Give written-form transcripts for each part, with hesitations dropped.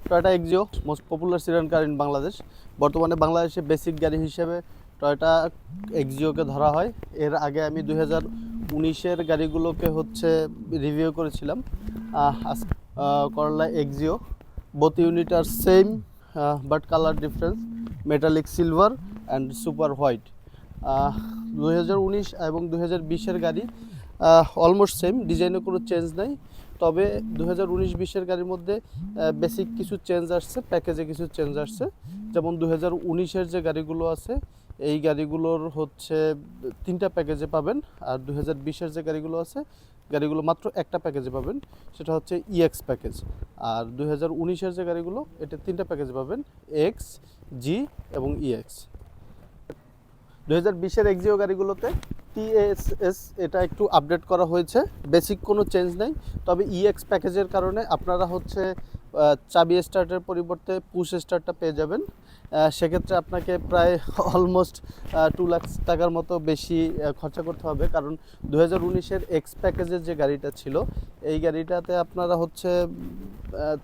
Toyota Axio most popular sit down car in Bangladesh. বর্তমানে বাংলাদেশে basic গাড়ি হিসেবে টয়োটা এক্সিওকে ধরা হয়। এর আগে আমি 2019-এর গাড়িগুলোকে হচ্ছে রিভিউ করেছিলাম। Corolla Axio, both unit are same but colour difference, metallic silver and super white. 2019 এবং 2020-এর গাড়ি অলমোস্ট সেম, ডিজাইনে কোনো চেঞ্জ নাই। তবে 2019-20-এর গাড়ির মধ্যে বেসিক কিছু চেঞ্জ আসছে, প্যাকেজে কিছু চেঞ্জ আসছে। যেমন 2019-এর যে গাড়িগুলো আছে এই গাড়িগুলোর হচ্ছে 3টা প্যাকেজে পাবেন, আর 2020-এর যে গাড়িগুলো আছে গাড়িগুলো মাত্র একটা প্যাকেজে পাবেন, সেটা হচ্ছে ইএক্স প্যাকেজ। আর 2019-এর যে গাড়িগুলো এটা 3টা প্যাকেজে পাবেন, এক্স, জি এবং ইএক্স। 2020-এর এক্সিও গাড়িগুলোতে টিএসএস এটা একটু আপডেট করা হয়েছে, বেসিক কোনো চেঞ্জ নেই। তবে ইএক্স প্যাকেজের কারণে আপনারা হচ্ছে চাবি স্টার্টের পরিবর্তে পুশ স্টার্টটা পেয়ে যাবেন। সেক্ষেত্রে আপনাকে প্রায় অলমোস্ট 2 লাখ টাকার মতো বেশি খরচা করতে হবে, কারণ 2019-এর এক্স প্যাকেজের যে গাড়িটা ছিল এই গাড়িটাতে আপনারা হচ্ছে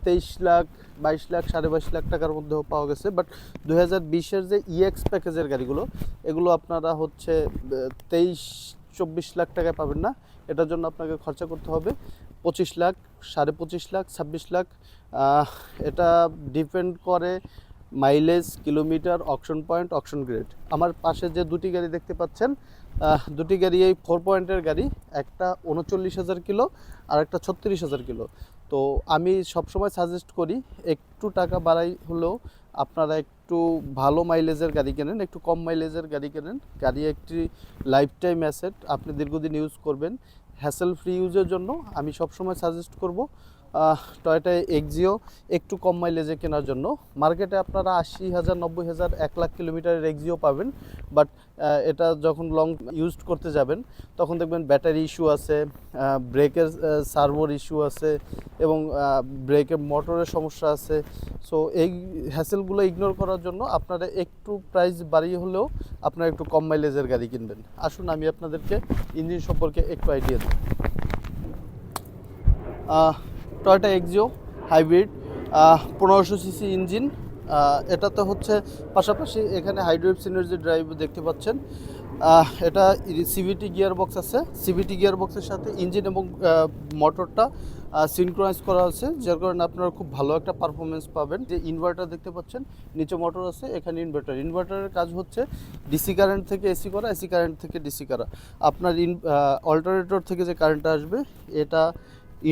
23 লাখ, 22 লাখ, 22.5 লাখ টাকার মধ্যেও পাওয়া গেছে। বাট 2020-এর যে ইএক্স প্যাকেজের গাড়িগুলো এগুলো আপনারা হচ্ছে 23-24 লাখ টাকায় পাবেন না। এটার জন্য আপনাকে খরচা করতে হবে 25 লাখ, 25.5 লাখ, 26 লাখ। এটা ডিপেন্ড করে mileage, kilometre, auction point, auction grade. আমার পাশে যে দুটি গাড়ি দেখতে পাচ্ছেন দুটি গাড়ি এই 4 পয়েন্টের গাড়ি, একটা 39,000 কিলো আর একটা 36,000 কিলো। তো আমি সবসময় সাজেস্ট করি একটু টাকা বাড়াই হলেও আপনারা একটু ভালো মাইলেজের গাড়ি কেনেন, একটু কম মাইলেজের গাড়ি কেনেন। গাড়ি একটি লাইফ টাইম অ্যাসেট, আপনি দীর্ঘদিন ইউজ করবেন। হ্যাসেল ফ্রি ইউজের জন্য আমি সবসময় সাজেস্ট করব টয়োটা এক্সিও একটু কম মাইলেজে কেনার জন্য। মার্কেটে আপনারা 80,000, 90,000, 1 লাখ কিলোমিটারের এক্সিও পাবেন, বাট এটা যখন লং ইউজ করতে যাবেন তখন দেখবেন ব্যাটারি ইস্যু আছে, ব্রেকের সার্ভোর ইস্যু আছে এবং ব্রেকের মোটরের সমস্যা আছে। সো এই হ্যাসেলগুলো ইগনোর করার জন্য আপনারা একটু প্রাইস বাড়িয়ে হলেও আপনারা একটু কম মাইলেজের গাড়ি কিনবেন। আসুন আমি আপনাদেরকে ইঞ্জিন সম্পর্কে একটু আইডিয়া দিই। Toyota Axio hybrid, 1500 CC engine. এটাতে হচ্ছে পাশাপাশি এখানে হাইড্রোলিক সিনার্জি ড্রাইভ দেখতে পাচ্ছেন। এটা সিভিটি গিয়ার বক্স আছে, সিভিটি গিয়ার বক্সের সাথে ইঞ্জিন এবং মোটরটা সিনক্রোনাইজ করা আছে, যার কারণে আপনারা খুব ভালো একটা পারফরমেন্স পাবেন। যে ইনভার্টার দেখতে পাচ্ছেন, নিচে মোটর আছে, এখানে ইনভার্টার। ইনভার্টারের কাজ হচ্ছে ডিসি কারেন্ট থেকে এসি করা, এসি কারেন্ট থেকে ডিসি করা। আপনার অল্টারনেটর থেকে যে কারেন্টটা আসবে এটা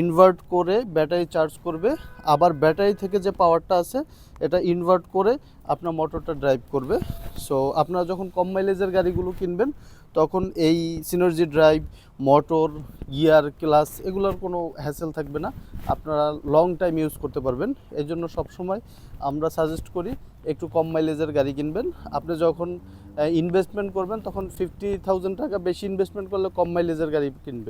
ইনভার্ট করে ব্যাটারি চার্জ করবে, আবার ব্যাটারি থেকে যে পাওয়ারটা আছে এটা ইনভার্ট করে আপনার মোটরটা ড্রাইভ করবে। সো আপনারা যখন কম মাইলেজের গাড়িগুলো কিনবেন তখন এই synergy drive, motor, gear, clutch এগুলোর কোনো হ্যাসেল থাকবে না, আপনারা লং টাইম ইউজ করতে পারবেন। এই জন্য সবসময় আমরা সাজেস্ট করি একটু কম মাইলেজের গাড়ি কিনবেন। আপনি যখন ইনভেস্টমেন্ট করবেন তখন 50,000 টাকা বেশি ইনভেস্টমেন্ট করলে কম মাইলেজের গাড়ি কিনবেন।